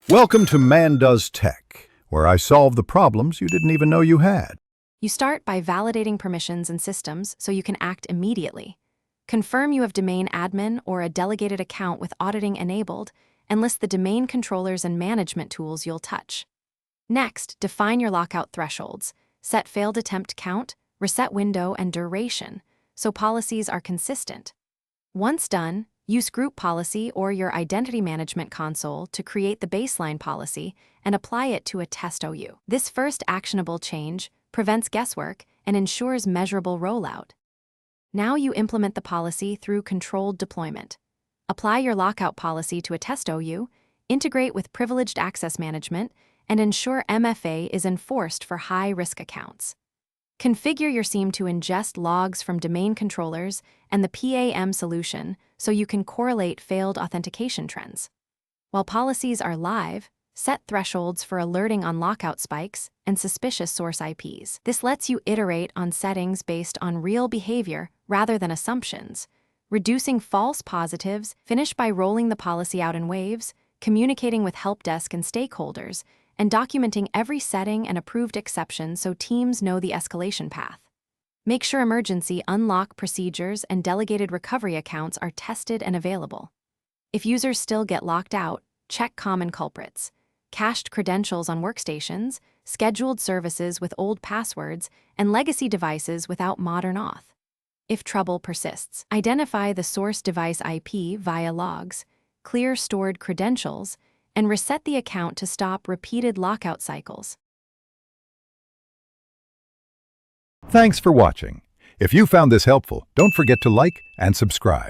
Welcome to Man Does Tech, where I solve the problems you didn't even know you had. You start by validating permissions and systems so you can act immediately. Confirm you have domain admin or a delegated account with auditing enabled, and list the domain controllers and management tools you'll touch. Next, define your lockout thresholds. Set failed attempt count, reset window, and duration, so policies are consistent. Once done, use Group Policy or your Identity Management Console to create the baseline policy and apply it to a test OU. This first actionable change prevents guesswork and ensures measurable rollout. Now you implement the policy through controlled deployment. Apply your lockout policy to a test OU, integrate with privileged access management, and ensure MFA is enforced for high-risk accounts. Configure your SIEM to ingest logs from domain controllers and the PAM solution so you can correlate failed authentication trends. While policies are live, set thresholds for alerting on lockout spikes and suspicious source IPs. This lets you iterate on settings based on real behavior rather than assumptions, reducing false positives. Finish by rolling the policy out in waves, communicating with help desk and stakeholders, and documenting every setting and approved exception so teams know the escalation path. Make sure emergency unlock procedures and delegated recovery accounts are tested and available. If users still get locked out, check common culprits: cached credentials on workstations, scheduled services with old passwords, and legacy devices without modern auth. If trouble persists, identify the source device IP via logs, clear stored credentials, and reset the account to stop repeated lockout cycles. Thanks for watching. If you found this helpful, don't forget to like and subscribe.